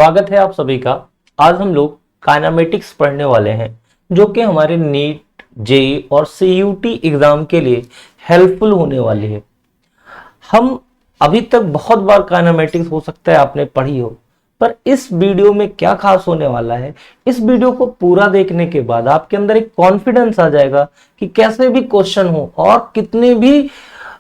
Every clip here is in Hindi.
स्वागत है आप सभी का। आज हम लोग काइनेमेटिक्स पढ़ने वाले हैं जो कि हमारे नीट, जेईई और सीयूटी एग्जाम के लिए हेल्पफुल होने वाली है। हम अभी तक बहुत बार काइनेमेटिक्स हो सकता है आपने पढ़ी हो, पर इस वीडियो में क्या खास होने वाला है, इस वीडियो को पूरा देखने के बाद आपके अंदर एक कॉन्फिडेंस आ जाएगा कि कैसे भी क्वेश्चन हो और कितने भी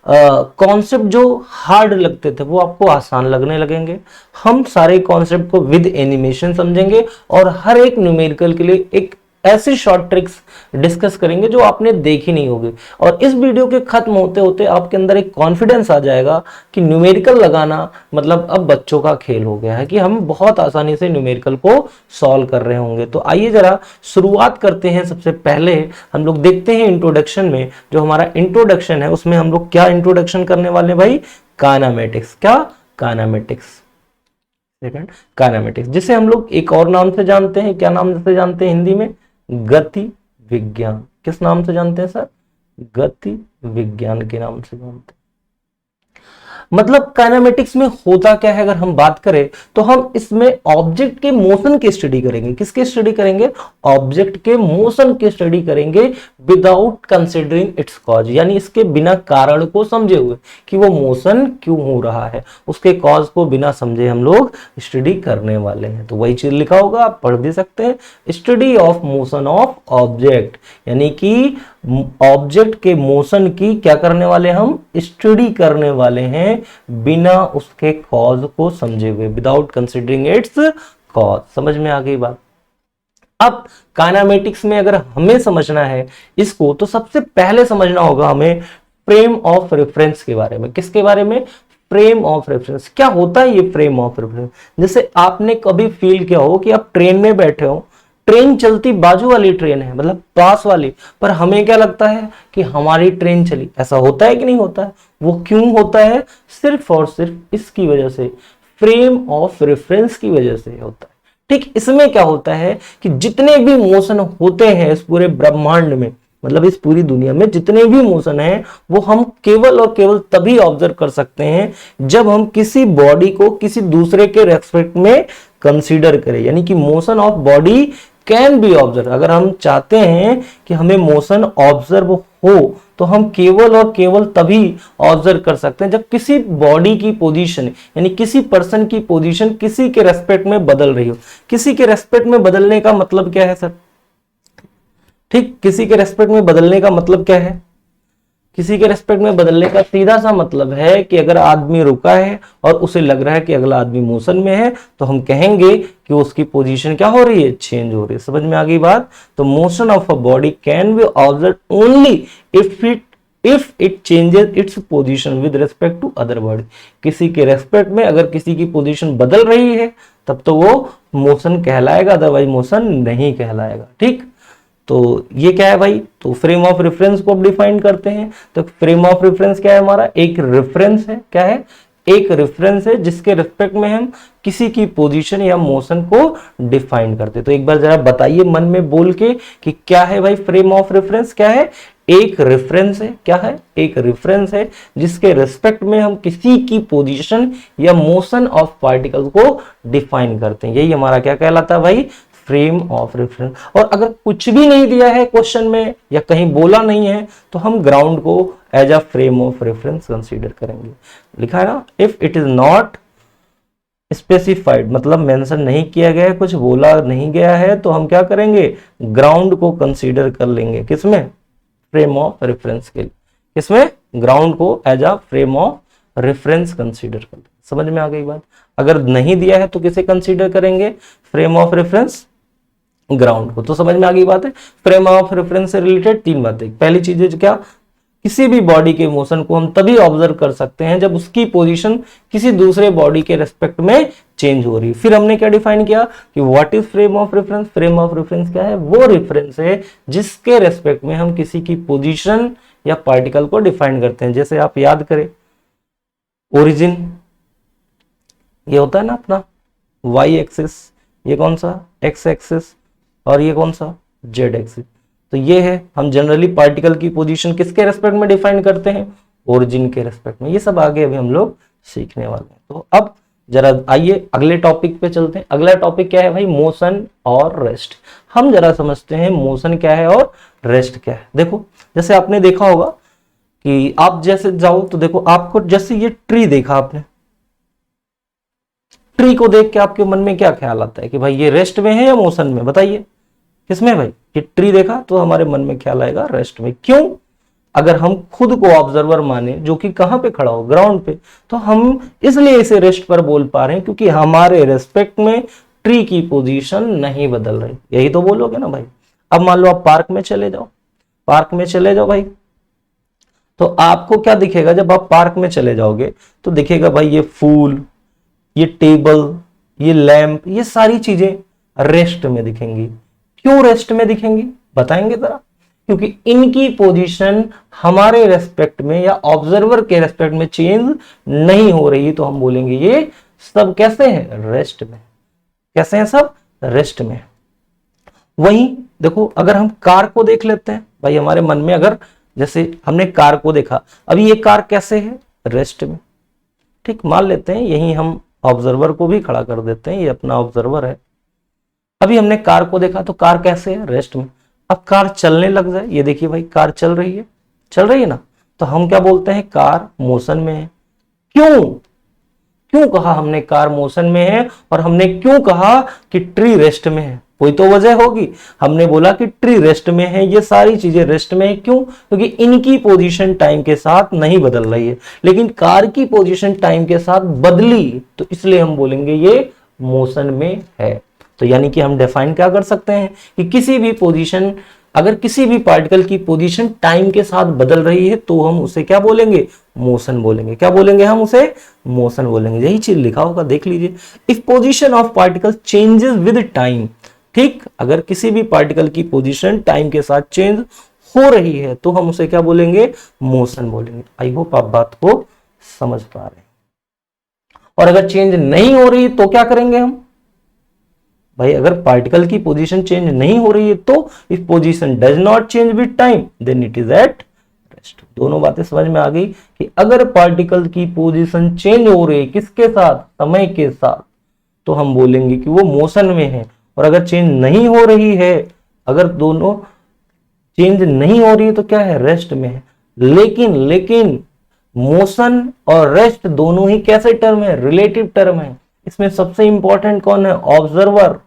कॉन्सेप्ट जो हार्ड लगते थे वो आपको आसान लगने लगेंगे। हम सारे कॉन्सेप्ट को विद एनिमेशन समझेंगे और हर एक न्यूमेरिकल के लिए एक ऐसी शॉर्ट ट्रिक्स डिस्कस करेंगे जो आपने देखी नहीं होगी। और इस वीडियो के खत्म होते होते आपके अंदर एक कॉन्फिडेंस आ जाएगा कि न्यूमेरिकल लगाना मतलब अब बच्चों का खेल हो गया है, कि हम बहुत आसानी से न्यूमेरिकल को सॉल्व कर रहे होंगे। तो आइए जरा शुरुआत करते हैं। सबसे पहले हम लोग देखते हैं इंट्रोडक्शन में, जो हमारा इंट्रोडक्शन है उसमें हम लोग क्या इंट्रोडक्शन करने वाले भाई, काइनेमेटिक्स। क्या? काइनेमेटिक्स। सेकंड, काइनेमेटिक्स, जिसे हम लोग एक और नाम से जानते हैं। क्या नाम से जानते हैं हिंदी में? गति विज्ञान। किस नाम से जानते हैं सर? गति विज्ञान के नाम से जानते हैं। मतलब काइनेमेटिक्स में होता क्या है, अगर हम बात करें तो हम इसमें ऑब्जेक्ट के मोशन की स्टडी करेंगे। किसके स्टडी करेंगे? ऑब्जेक्ट के मोशन की स्टडी करेंगे विदाउट कंसिडरिंग इट्स कॉज, यानी इसके बिना कारण को समझे हुए कि वो मोशन क्यों हो रहा है, उसके कॉज को बिना समझे हम लोग स्टडी करने वाले हैं। तो वही चीज लिखा होगा, आप पढ़ भी सकते हैं। Study of motion of object, यानी कि ऑब्जेक्ट के मोशन की क्या करने वाले, हम स्टडी करने वाले हैं बिना उसके कॉज को समझे हुए, विदाउट कंसिडरिंग इट्स कॉज। समझ में आ गई बात? अब काइनेमेटिक्स में अगर हमें समझना है इसको, तो सबसे पहले समझना होगा हमें फ्रेम ऑफ रेफरेंस के बारे में। किसके बारे में? Frame of reference. क्या होता है ये फ्रेम ऑफ रेफरेंस? जैसे आपने कभी फील किया हो कि आप ट्रेन में बैठे हो, ट्रेन चलती बाजू वाली ट्रेन है, मतलब पास वाली, पर हमें क्या लगता है कि हमारी ट्रेन चली। ऐसा होता है कि नहीं होता है? वो क्यों होता है? सिर्फ और सिर्फ इसकी वजह से, फ्रेम ऑफ रेफरेंस की वजह से होता है। ठीक इसमें क्या होता है कि जितने भी मोशन होते हैं इस पूरे ब्रह्मांड में, मतलब इस पूरी दुनिया में जितने भी मोशन हैं, वो हम केवल और केवल तभी ऑब्जर्व कर सकते हैं जब हम किसी बॉडी को किसी दूसरे के रेस्पेक्ट में कंसीडर करें। यानी कि motion of body can be observe. अगर हम चाहते हैं कि हमें मोशन ऑब्जर्व हो तो हम केवल और केवल तभी ऑब्जर्व कर सकते हैं जब किसी बॉडी की पोजीशन, यानी किसी पर्सन की पोजीशन किसी के रेस्पेक्ट में बदल रही हो। किसी के रेस्पेक्ट में बदलने का मतलब क्या है सर? ठीक, किसी के रेस्पेक्ट में बदलने का मतलब क्या है? किसी के रेस्पेक्ट में बदलने का सीधा सा मतलब है कि अगर आदमी रुका है और उसे लग रहा है कि अगला आदमी मोशन में है, तो हम कहेंगे कि उसकी पोजीशन क्या हो रही है? चेंज हो रही है। समझ में आ गई बात? तो motion of a body can be observe only if it changes its position with respect to other body. किसी के रेस्पेक्ट में अगर किसी की पोजीशन बदल रही है तब तो वो मोशन कहलाएगा, अदरवाइज मोशन नहीं कहलाएगा। ठीक, तो ये क्या है भाई? तो फ्रेम ऑफ रेफरेंस को अब डिफाइन करते हैं। तो फ्रेम ऑफ रेफरेंस क्या है हमारा? एक रेफरेंस है। क्या है? एक रेफरेंस है जिसके रिस्पेक्ट में हम किसी की पोजीशन या मोशन को डिफाइन करते हैं। तो एक बार जरा बताइए मन में बोल के कि क्या है भाई फ्रेम ऑफ रेफरेंस? क्या है? एक रेफरेंस है। क्या है? एक रेफरेंस है जिसके रिस्पेक्ट में हम किसी की पोजीशन या मोशन ऑफ पार्टिकल को डिफाइन करते हैं। यही हमारा क्या कहलाता है भाई? Frame of reference. और अगर कुछ भी नहीं दिया है क्वेश्चन में या कहीं बोला नहीं है तो हम ग्राउंड को as a frame of reference consider करेंगे। लिखा है ना, if it is not specified, मतलब मेंशन नहीं किया गया है, कुछ बोला नहीं गया है, तो हम क्या करेंगे? ग्राउंड को कंसीडर कर लेंगे। किसमें? फ्रेम ऑफ रेफरेंस के लिए। किसमें? ग्राउंड को as a frame of reference consider कर लेंगे। समझ में आ गई बात? अगर नहीं दिया है तो किसे कंसीडर करेंगे? फ्रेम ऑफ रेफरेंस, ग्राउंड को। तो समझ में आ गई बात है? फ्रेम ऑफ रेफरेंस से रिलेटेड तीन बातें। पहली चीज है क्या? किसी भी बॉडी के मोशन को हम तभी ऑब्जर्व कर सकते हैं जब उसकी पोजीशन किसी दूसरे बॉडी के रेस्पेक्ट में चेंज हो रही है। फिर हमने क्या डिफाइन किया कि what is frame of reference? Frame of reference क्या है? वो रेफरेंस है जिसके रेस्पेक्ट में हम किसी की पोजीशन या पार्टिकल को डिफाइन करते हैं। जैसे आप याद करें, ओरिजिन ये होता है ना अपना वाई एक्सिस, ये कौन सा? एक्स एक्सिस, और ये कौन सा? Z axis. तो ये है, हम जनरली पार्टिकल की पोजीशन किसके रेस्पेक्ट में डिफाइन करते हैं? ओरिजिन के रेस्पेक्ट में। ये सब आगे अभी हम लोग सीखने वाले हैं। तो अब जरा आइए अगले टॉपिक पे चलते हैं। अगला टॉपिक क्या है भाई? मोशन और रेस्ट। हम जरा समझते हैं मोशन क्या है और रेस्ट क्या है। देखो जैसे आपने देखा होगा कि आप जैसे जाओ तो देखो, आपको जैसे ये ट्री देखा आपने, ट्री को देख के आपके मन में क्या ख्याल आता है कि भाई ये रेस्ट में है या मोशन में? बताइए किसमें भाई? ये ट्री देखा तो हमारे मन में ख्याल आएगा रेस्ट में। क्यों? अगर हम खुद को ऑब्जर्वर माने जो कि कहां पे खड़ा हो, ग्राउंड पे, तो हम इसलिए इसे रेस्ट पर बोल पा रहे हैं क्योंकि हमारे रेस्पेक्ट में ट्री की पोजीशन नहीं बदल रही। यही तो बोलोगे ना भाई। अब मान लो आप पार्क में चले जाओ, पार्क में चले जाओ भाई, तो आपको क्या दिखेगा? जब आप पार्क में चले जाओगे तो दिखेगा भाई ये फूल, ये टेबल, ये लैंप, ये सारी चीजें रेस्ट में दिखेंगी। क्यों रेस्ट में दिखेंगी बताएंगे जरा? क्योंकि इनकी पोजीशन हमारे रेस्पेक्ट में या ऑब्जर्वर के रेस्पेक्ट में चेंज नहीं हो रही, तो हम बोलेंगे ये सब कैसे हैं? रेस्ट में। कैसे हैं सब? रेस्ट में। वहीं देखो अगर हम कार को देख लेते हैं भाई, हमारे मन में अगर जैसे हमने कार को देखा, अभी ये कार कैसे है? रेस्ट में। ठीक, मान लेते हैं यही हम ऑब्जर्वर को भी खड़ा कर देते हैं, ये अपना ऑब्जर्वर है। अभी हमने कार को देखा तो कार कैसे है? रेस्ट में। अब कार चलने लग जाए, ये देखिए भाई कार चल रही है, चल रही है ना, तो हम क्या बोलते हैं? कार मोशन में है। क्यों? क्यों कहा हमने कार मोशन में है और हमने क्यों कहा कि ट्री रेस्ट में है? कोई तो वजह होगी। हमने बोला कि ट्री रेस्ट में है, ये सारी चीजें रेस्ट में है। क्यों? क्योंकि इनकी पोजीशन टाइम के साथ नहीं बदल रही है, लेकिन कार की पोजीशन टाइम के साथ बदली, तो इसलिए हम बोलेंगे ये मोशन में है। तो यानी कि हम डिफाइन क्या कर सकते हैं कि किसी भी पोजीशन, अगर किसी भी पार्टिकल की पोजीशन टाइम के साथ बदल रही है तो हम उसे क्या बोलेंगे? मोशन बोलेंगे। क्या बोलेंगे हम उसे? मोशन बोलेंगे। यही चीज लिखा होगा, देख लीजिए। If position of particle changes with time, ठीक, अगर किसी भी पार्टिकल की पोजीशन टाइम के साथ चेंज हो रही है तो हम उसे क्या बोलेंगे? मोशन बोलेंगे। आई होप आप बात को समझ पा रहे हैं। और अगर चेंज नहीं हो रही तो क्या करेंगे हम भाई? अगर पार्टिकल की पोजीशन चेंज नहीं हो रही है तो if position does not change with time then it is at rest. दोनों बातें समझ में आ गई कि अगर पार्टिकल की पोजीशन चेंज हो रही है किसके साथ? समय के साथ, तो हम बोलेंगे कि वो मोशन में है। और अगर चेंज नहीं हो रही है, अगर दोनों चेंज नहीं हो रही है तो क्या है? रेस्ट में है। लेकिन मोशन और रेस्ट दोनों ही कैसे टर्म है? रिलेटिव टर्म है। इसमें सबसे इंपॉर्टेंट कौन है? ऑब्जर्वर।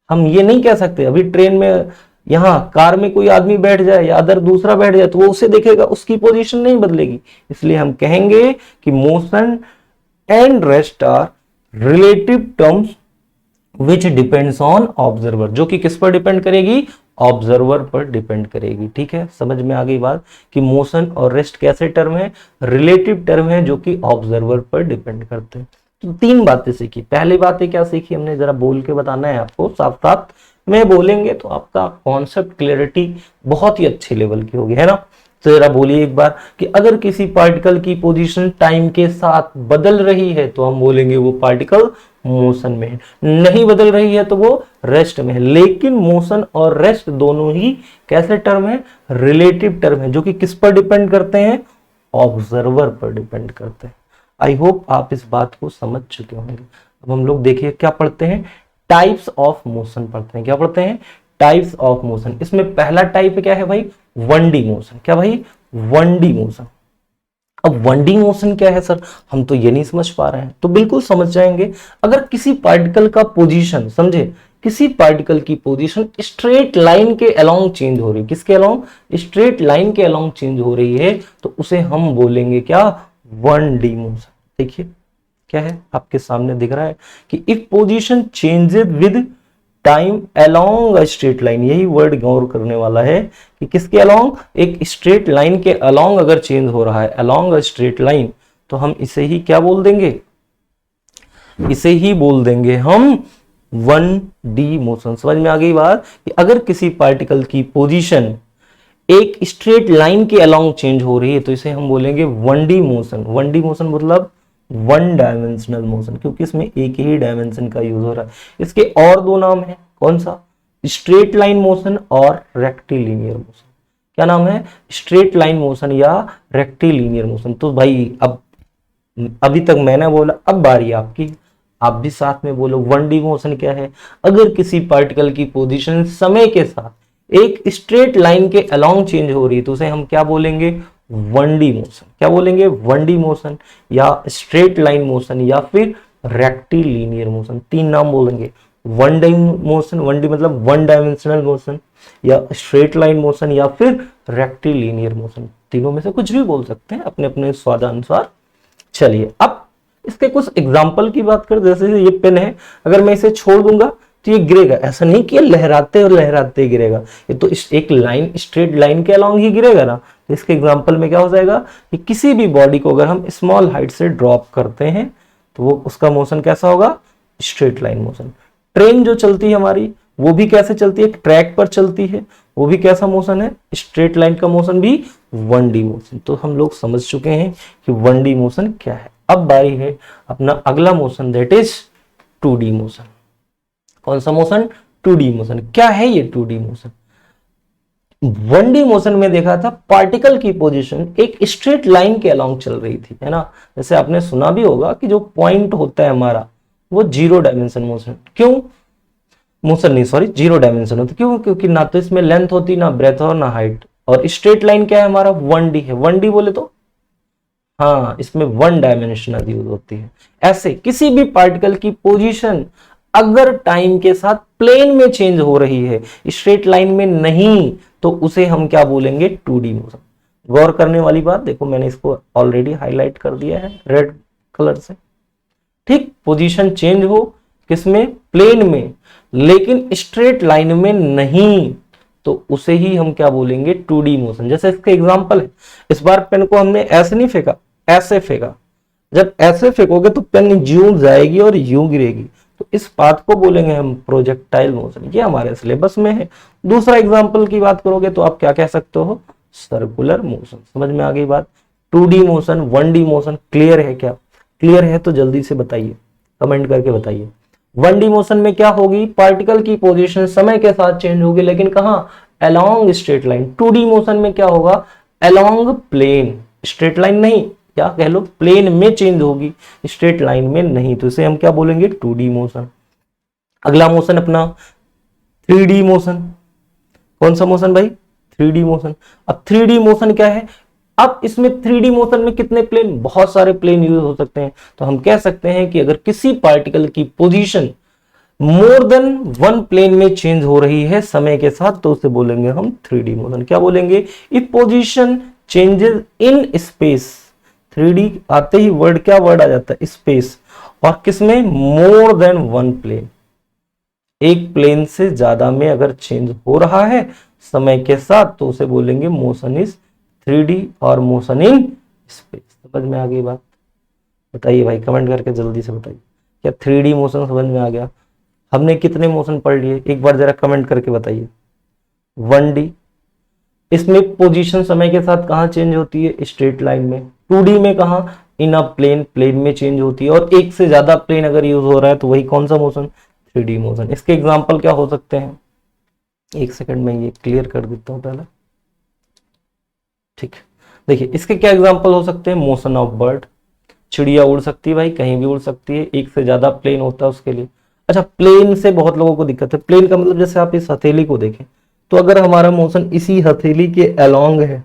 हम ये नहीं कह सकते अभी ट्रेन में, यहां कार में कोई आदमी बैठ जाए या अदर दूसरा बैठ जाए तो वो उसे देखेगा, उसकी पोजीशन नहीं बदलेगी। इसलिए हम कहेंगे कि motion and rest are relative terms which depends on observer, जो कि किस पर डिपेंड करेगी? ऑब्जर्वर पर डिपेंड करेगी। ठीक है, समझ में आ गई बात कि मोशन और रेस्ट कैसे टर्म है? रिलेटिव टर्म है जो कि ऑब्जर्वर पर डिपेंड करते हैं। तो तीन बातें सीखी। पहली बातें क्या सीखी हमने? जरा बोल के बताना है आपको, साथ साथ में बोलेंगे तो आपका कॉन्सेप्ट क्लियरिटी बहुत ही अच्छे लेवल की होगी, है ना। तो जरा बोलिए एक बार कि अगर किसी पार्टिकल की पोजीशन टाइम के साथ बदल रही है तो हम बोलेंगे वो पार्टिकल मोशन में है, नहीं बदल रही है तो वो रेस्ट में है। लेकिन मोशन और रेस्ट दोनों ही कैसे टर्म है? रिलेटिव टर्म है, जो कि किस पर डिपेंड करते हैं? ऑब्जर्वर पर डिपेंड करते हैं। आई होप आप इस बात को समझ चुके होंगे। अब हम लोग देखिए क्या पढ़ते हैं? टाइप्स ऑफ मोशन पढ़ते हैं। क्या पढ़ते हैं? Types of motion. इसमें पहला टाइप क्या है भाई? 1D motion. क्या भाई? 1D motion. अब 1D मोशन क्या है सर? हम तो ये नहीं समझ पा रहे हैं, तो बिल्कुल समझ जाएंगे। अगर किसी पार्टिकल का पोजीशन, समझे, किसी पार्टिकल की पोजीशन स्ट्रेट लाइन के अलोंग चेंज हो रही है, किसके अलोंग? स्ट्रेट लाइन के अलोंग चेंज हो रही है, तो उसे हम बोलेंगे क्या? 1D motion. देखिए क्या है आपके सामने दिख रहा है कि if position changes with time along a straight line, यही वर्ड गौर करने वाला है कि किसके अलोंग? एक स्ट्रेट लाइन के अलोंग अगर चेंज हो रहा है, अलोंग अ स्ट्रेट लाइन, तो हम इसे ही क्या बोल देंगे? इसे ही बोल देंगे हम 1D मोशन। समझ में आ गई बात कि अगर किसी पार्टिकल की पोजीशन एक स्ट्रेट लाइन के अलोंग चेंज हो रही है तो इसे हम बोलेंगे 1D मोशन। 1D मोशन मतलब 1 डायमेंशनल मोशन, क्योंकि इसमें एक ही डायमेंशन का यूज हो रहा है। इसके और दो नाम है, कौन सा? स्ट्रेट लाइन मोशन और रेक्टिलिनियर मोशन। क्या नाम है? स्ट्रेट लाइन मोशन या रेक्टिलिनियर मोशन। तो भाई अब अभी तक मैंने बोला, अब बारी आपकी, आप भी साथ में बोलो 1D मोशन क्या है। अगर किसी पार्टिकल की पोजीशन समय के साथ एक स्ट्रेट लाइन के अलोंग चेंज हो रही है तो उसे हम क्या बोलेंगे, 1D मोशन। क्या बोलेंगे, 1D मोशन या स्ट्रेट लाइन मोशन या फिर रेक्टिलिनियर मोशन। तीन नाम बोलेंगे, 1D मोशन, 1D मतलब वन डायमेंशनल मोशन, या स्ट्रेट लाइन मोशन या फिर रेक्टिलिनियर मोशन। तीनों में से कुछ भी बोल सकते हैं अपने अपने स्वादानुसार। चलिए अब इसके कुछ एग्जाम्पल की बात करें। जैसे ये पेन है, अगर मैं इसे छोड़ दूंगा तो ये गिरेगा, ऐसा नहीं कि लहराते और लहराते गिरेगा, ये तो एक लाइन, स्ट्रेट लाइन के अलोंग ही गिरेगा ना। तो इसके एग्जाम्पल में क्या हो जाएगा कि किसी भी बॉडी को अगर हम स्मॉल हाइट से ड्रॉप करते हैं तो वो उसका मोशन कैसा होगा, स्ट्रेट लाइन मोशन। ट्रेन जो चलती है हमारी वो भी कैसे चलती है, ट्रैक पर चलती है, वो भी कैसा मोशन है, स्ट्रेट लाइन का मोशन भी 1D मोशन। तो हम लोग समझ चुके हैं कि 1D मोशन क्या है। अब बारी है अपना अगला motion, that is 2D motion. कौन सा मोशन, 2D मोशन। क्या है ये 2D मोशन? 1D मोशन में देखा था पार्टिकल की पोजीशन एक स्ट्रेट लाइन के अलोंग चल रही थी, है ना। जैसे आपने सुना भी होगा कि जो पॉइंट होता है हमारा वो 0 डायमेंशन मोशन, क्यों मोशन नहीं, सॉरी, 0 डायमेंशन होता है। क्यों, क्योंकि ना तो इसमें लेंथ होती, ना ब्रेथ और ना हाइट। और स्ट्रेट लाइन क्या है हमारा, 1D है। 1D बोले तो हाँ, इसमें 1 डायमेंशनल यूज होती है। ऐसे किसी भी पार्टिकल की पोजीशन अगर टाइम के साथ प्लेन में चेंज हो रही है, स्ट्रेट लाइन में नहीं, तो उसे हम क्या बोलेंगे, 2D मोशन। गौर करने वाली बात, देखो मैंने इसको ऑलरेडी हाईलाइट कर दिया है रेड कलर से। ठीक, पोजीशन चेंज हो किसमें, प्लेन में, लेकिन स्ट्रेट लाइन में नहीं, तो उसे ही हम क्या बोलेंगे, 2D मोशन। जैसे इसका एग्जांपल है, इस बार पेन को हमने ऐसे नहीं फेंका, ऐसे फेंका। जब ऐसे फेंकोगे तो पेन यूं जाएगी और यूं गिरेगी, तो इस बात को बोलेंगे हम प्रोजेक्टाइल मोशन। ये हमारे सिलेबस में है। दूसरा एग्जांपल की बात करोगे तो आप क्या कह सकते हो, सर्कुलर मोशन। समझ में आ गई बात। 2D motion, 1D motion clear है क्या? क्लियर है तो जल्दी से बताइए, कमेंट करके बताइए। 1D मोशन में क्या होगी, पार्टिकल की पोजीशन समय के साथ चेंज होगी, लेकिन कहां, along straight line. 2D motion में क्या होगा, अलोंग प्लेन, स्ट्रेट लाइन नहीं, क्या कह लो, प्लेन में चेंज होगी, स्ट्रेट लाइन में नहीं, तो इसे हम क्या बोलेंगे, 2D मोशन। अगला मोशन अपना 3D मोशन। कौन सा मोशन भाई, 3D मोशन। अब 3D मोशन क्या है, अब इसमें 3D मोशन में कितने प्लेन, बहुत सारे प्लेन यूज हो सकते हैं। तो हम कह सकते हैं कि अगर किसी पार्टिकल की पोजीशन मोर देन 1 प्लेन में चेंज हो रही है समय के साथ, तो उसे बोलेंगे हम 3D मोशन। क्या बोलेंगे, if position changes in space. 3D आते ही वर्ड, क्या वर्ड आ जाता है, स्पेस। और किसमें, मोर देन 1 प्लेन, एक प्लेन से ज्यादा में अगर चेंज हो रहा है समय के साथ, तो उसे बोलेंगे मोशन इज 3D और मोशन इन स्पेस। समझ में आ गई बात? बताइए भाई, कमेंट करके जल्दी से बताइए, क्या 3D मोशन समझ में आ गया? हमने कितने मोशन पढ़ लिए, एक बार जरा कमेंट करके बताइए। 1D, इसमें पोजीशन समय के साथ कहां चेंज होती है, स्ट्रेट लाइन में। 2D में कहां, इन अ प्लेन, प्लेन में चेंज होती है। और एक से ज्यादा प्लेन अगर यूज हो रहा है तो वही कौन सा मोशन, 3D मोशन। इसके एग्जाम्पल क्या हो सकते हैं, एक सेकंड में ये क्लियर कर देता हूं पहले। ठीक, देखिए इसके क्या एग्जाम्पल हो सकते हैं, मोशन ऑफ बर्ड, चिड़िया उड़ सकती है भाई, कहीं भी उड़ सकती है, एक से ज्यादा प्लेन होता है उसके लिए। अच्छा, प्लेन से बहुत लोगों को दिक्कत है। प्लेन का मतलब जैसे आप इस हथेली को देखें, तो अगर हमारा मोशन इसी हथेली के अलोंग है,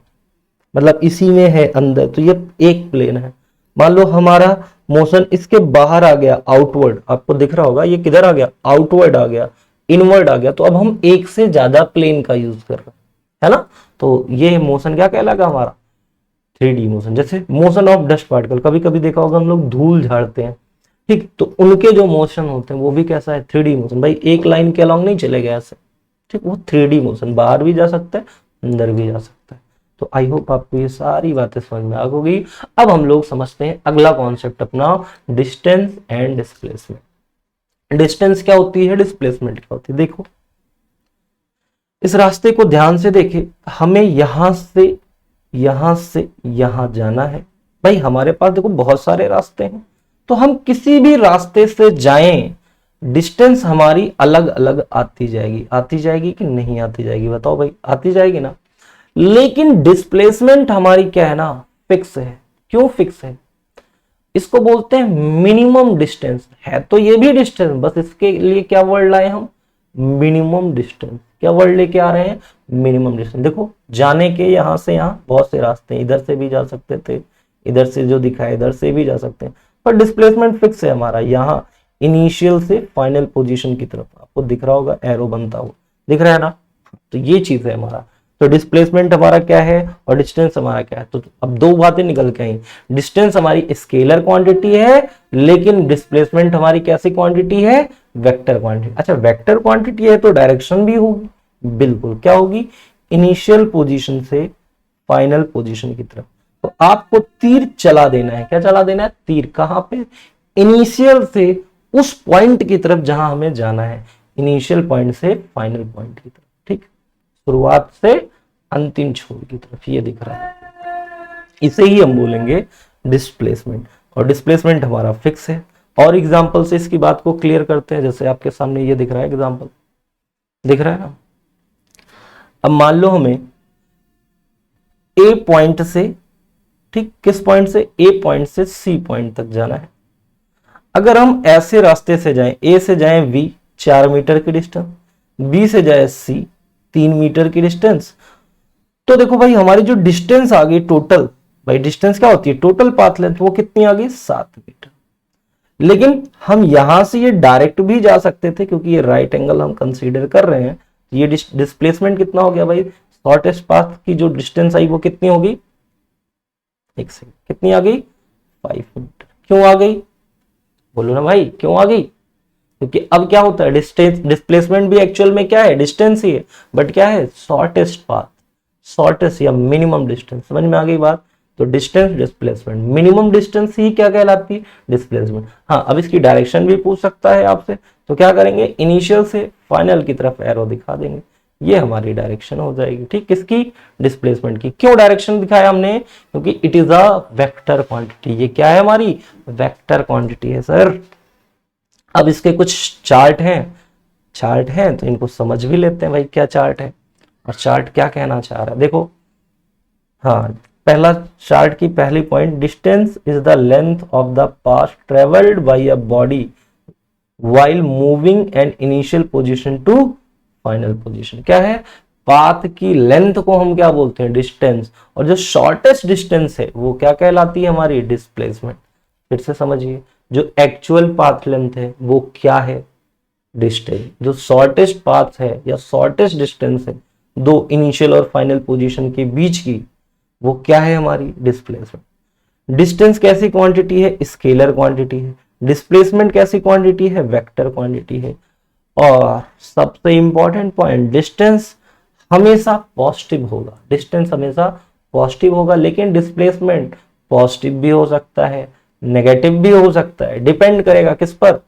मतलब इसी में है अंदर, तो ये एक प्लेन है। मान लो हमारा मोशन इसके बाहर आ गया, आउटवर्ड, आपको दिख रहा होगा ये किधर आ गया, आउटवर्ड आ गया, इनवर्ड आ गया, तो अब हम एक से ज्यादा प्लेन का यूज कर रहे हैं, है ना। तो ये मोशन क्या कहलाएगा हमारा, 3D मोशन। जैसे मोशन ऑफ डस्ट पार्टिकल, कभी कभी देखा होगा हम लोग धूल झाड़ते हैं, ठीक, तो उनके जो मोशन होते हैं वो भी कैसा है, 3D मोशन। भाई एक लाइन के अलोंग नहीं चलेगा ऐसे, ठीक, वो 3D मोशन, बाहर भी जा सकता है, अंदर भी जा सकता है। तो आई होप आपको ये सारी बातें समझ में आ गई। अब हम लोग समझते हैं अगला कॉन्सेप्ट अपना, डिस्टेंस एंड डिस्प्लेसमेंट। डिस्टेंस क्या होती है, डिस्प्लेसमेंट क्या होती है। देखो इस रास्ते को ध्यान से देखें, हमें यहां से यहां जाना है। भाई हमारे पास देखो बहुत सारे रास्ते हैं, तो हम किसी भी रास्ते से जाएं, डिस्टेंस हमारी अलग अलग आती जाएगी कि नहीं आती जाएगी, बताओ भाई, आती जाएगी ना। लेकिन डिस्प्लेसमेंट हमारी क्या है ना, फिक्स है। क्यों फिक्स है, इसको बोलते हैं मिनिमम डिस्टेंस। है तो ये भी डिस्टेंस, बस इसके लिए क्या वर्ड लाए हम, मिनिमम डिस्टेंस। क्या वर्ड लेके आ रहे हैं, मिनिमम डिस्टेंस। देखो जाने के यहां से यहां बहुत से रास्ते हैं, इधर से भी जा सकते थे, इधर से जो दिखा है इधर से भी जा सकते हैं, पर डिस्प्लेसमेंट फिक्स है हमारा यहाँ इनिशियल से फाइनल पोजीशन की तरफ। आपको दिख रहा होगा एरो बनता हुआ, दिख रहा है ना, तो ये चीज है हमारा। तो डिस्प्लेसमेंट हमारा क्या है और डिस्टेंस हमारा क्या है, तो अब दो बातें निकल के आई। डिस्टेंस हमारी स्केलर क्वांटिटी है, लेकिन डिस्प्लेसमेंट हमारी कैसी क्वांटिटी है, वेक्टर क्वांटिटी। अच्छा वेक्टर क्वांटिटी है तो डायरेक्शन भी होगी, बिल्कुल क्या होगी, इनिशियल पोजीशन से फाइनल पोजीशन की तरफ। तो आपको तीर चला देना है, क्या चला देना है, तीर कहां पे, इनिशियल से उस पॉइंट की तरफ जहां हमें जाना है, इनिशियल पॉइंट से फाइनल पॉइंट की तरफ। ठीक, शुरुआत से अंतिम छोर की तरफ, ये दिख रहा है, इसे ही हम बोलेंगे डिस्प्लेसमेंट। और डिस्प्लेसमेंट हमारा फिक्स है। और एग्जांपल से इसकी बात को क्लियर करते हैं। जैसे आपके सामने ये दिख रहा है एग्जांपल, दिख रहा है ना। अब मान लो हमें ए पॉइंट से, ठीक किस पॉइंट से, ए पॉइंट से सी पॉइंट तक जाना है। अगर हम ऐसे रास्ते से जाएं, ए से जाएं वी 4 मीटर की डिस्टेंस, बी से जाए सी 3 मीटर की डिस्टेंस, तो देखो भाई हमारी जो डिस्टेंस आ गई टोटल, भाई डिस्टेंस क्या होती है, टोटल पाथ लेंथ, वो कितनी आ गई 7 मीटर। लेकिन हम यहां से ये डायरेक्ट भी जा सकते थे, क्योंकि ये राइट एंगल हम कंसीडर कर रहे हैं। ये डिस्प्लेसमेंट कितना हो गया भाई, शॉर्टेस्ट पाथ की जो डिस्टेंस आई वो कितनी होगी, एक सेकंड, कितनी आ गई 5 मीटर। क्यों आ गई, बोलो ना भाई क्यों आ गई, क्योंकि अब क्या होता है, डिस्टेंस डिस्प्लेसमेंट भी एक्चुअल में क्या है, डिस्टेंस ही है, बट क्या है, शॉर्टेस्ट पाथ, शॉर्टेस्ट या मिनिमम डिस्टेंस। समझ में आ गई बात। तो डिस्टेंस डिस्प्लेसमेंट, मिनिमम डिस्टेंस ही क्या कहलाती है, डिस्प्लेसमेंट। हाँ अब इसकी डायरेक्शन भी पूछ सकता है आपसे, तो क्या करेंगे, इनिशियल से फाइनल की तरफ एरो दिखा देंगे, ये हमारी डायरेक्शन हो जाएगी। ठीक, किसकी, डिस्प्लेसमेंट की। क्यों डायरेक्शन दिखाया हमने, क्योंकि it is a vector quantity. ये क्या है हमारी, वेक्टर क्वांटिटी है सर। अब इसके कुछ चार्ट हैं तो इनको समझ भी लेते हैं भाई, क्या चार्ट है और चार्ट क्या कहना चाह रहा है। देखो हाँ, पहला चार्ट की पहली point, distance is the length of the path travelled by a body while moving an initial position to final position. क्या है, पाथ की लेंथ को हम क्या बोलते हैं, डिस्टेंस, और जो शॉर्टेस्ट डिस्टेंस है वो क्या कहलाती है, हमारी डिस्प्लेसमेंट। फिर से समझिए, जो एक्चुअल पाथ लेंथ है वो क्या है, डिस्टेंस। जो शॉर्टेस्ट पाथ है या शॉर्टेस्ट डिस्टेंस है दो इनिशियल और फाइनल पोजीशन के बीच की, वो क्या है, हमारी डिस्प्लेसमेंट। डिस्टेंस कैसी क्वांटिटी है, स्केलर क्वांटिटी है। डिस्प्लेसमेंट कैसी क्वांटिटी है, वेक्टर क्वांटिटी है। और सबसे इंपॉर्टेंट पॉइंट, डिस्टेंस हमेशा पॉजिटिव होगा, डिस्टेंस हमेशा पॉजिटिव होगा, लेकिन डिस्प्लेसमेंट पॉजिटिव भी हो सकता है, नेगेटिव भी हो सकता है, डिपेंड करेगा किस पर,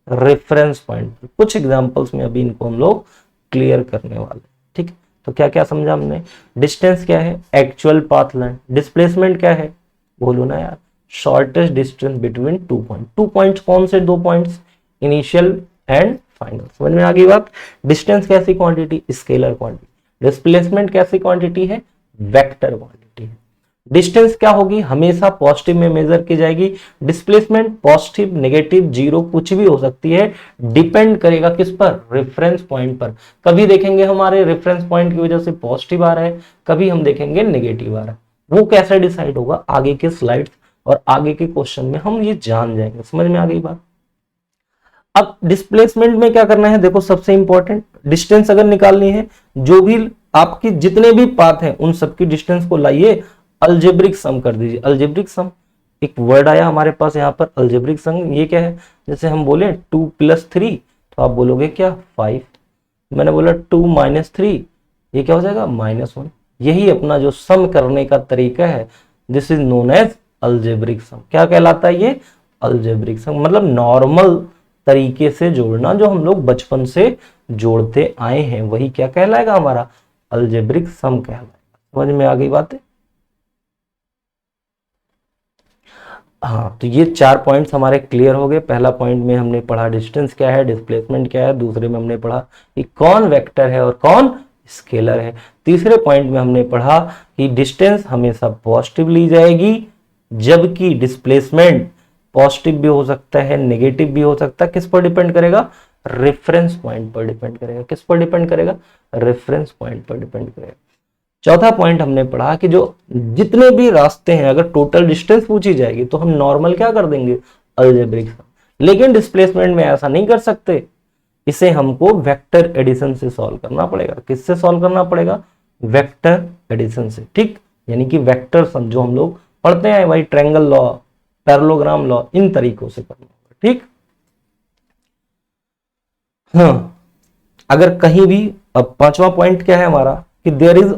रेफरेंस पॉइंट पर। कुछ एग्जांपल्स में अभी इनको हम लोग क्लियर करने वाले। ठीक, तो क्या क्या समझा हमने, डिस्टेंस क्या है, एक्चुअल पाथ लेंथ। डिस्प्लेसमेंट क्या है, बोलो ना यार, shortest distance between 2 point. 2 points कौन से 2 पॉइंट्स, इनिशियल एंड फाइनल। समझ में आ गई बात। डिस्टेंस कैसी क्वांटिटी, स्केलर क्वांटिटी। डिस्प्लेसमेंट कैसी क्वांटिटी है, वेक्टर क्वांटिटी है। डिस्टेंस क्या होगी, हमेशा पॉजिटिव में मेजर की जाएगी। डिस्प्लेसमेंट पॉजिटिव, नेगेटिव, जीरो कुछ भी हो सकती है, डिपेंड करेगा किस पर, रेफरेंस पॉइंट पर। कभी देखेंगे हमारे रेफरेंस पॉइंट की वजह से पॉजिटिव आ रहा है, कभी हम देखेंगे नेगेटिव आ रहा है। वो कैसे डिसाइड होगा, आगे के स्लाइड्स और आगे के क्वेश्चन में हम ये जान जाएंगे। समझ में आ गई बात। अब डिस्प्लेसमेंट में क्या करना है, देखो सबसे इंपॉर्टेंट, डिस्टेंस अगर निकालनी है, जो भी आपकी जितने भी पाथ हैं उन सबकी डिस्टेंस को लाइए, अलजेब्रिक सम कर दीजिए। अलजेब्रिक सम, एक वर्ड आया हमारे पास यहाँ पर, अलजेब्रिक सम। ये क्या है, जैसे हम बोले 2 + 3 तो आप बोलोगे क्या, 5। मैंने बोला 2 - 3, ये क्या हो जाएगा, -1। यही अपना जो सम करने का तरीका है, this is known as algebraic sum. क्या कहलाता है ये, अलजेब्रिक सम, मतलब नॉर्मल तरीके से जोड़ना, जो हम लोग बचपन से जोड़ते आए हैं, वही क्या कहलाएगा, हमारा अलजेब्रिक सम कहलाएगा। समझ में आ गई बातें। हाँ, तो ये 4 पॉइंट्स हमारे क्लियर हो गए। पहला पॉइंट में हमने पढ़ा डिस्टेंस क्या है, डिस्प्लेसमेंट क्या है। दूसरे में हमने पढ़ा कि कौन वेक्टर है और कौन स्केलर है। तीसरे पॉइंट में हमने पढ़ा कि डिस्टेंस हमेशा पॉजिटिव ली जाएगी, जबकि डिस्प्लेसमेंट पॉजिटिव भी हो सकता है, नेगेटिव भी हो सकता है। किस पर डिपेंड करेगा? रेफरेंस पॉइंट पर डिपेंड करेगा। किस पर डिपेंड करेगा? रेफरेंस पॉइंट पर डिपेंड करेगा। चौथा पॉइंट हमने पढ़ा कि जो जितने भी रास्ते हैं, अगर टोटल डिस्टेंस पूछी जाएगी तो हम नॉर्मल क्या कर देंगे? अलजेब्रिक। लेकिन डिस्प्लेसमेंट में ऐसा नहीं कर सकते, इसे हमको वेक्टर एडिशन से सॉल्व करना पड़ेगा। किससे सॉल्व करना पड़ेगा? वेक्टर एडिशन से। ठीक, यानी कि वेक्टर सम जो हम लोग पढ़ते हैं भाई, ट्रायंगल लॉ, पैरेललोग्राम लॉ, इन तरीकों से करना होगा। ठीक, हाँ, अगर कहीं भी, अब पांचवा पॉइंट क्या है हमारा कि there is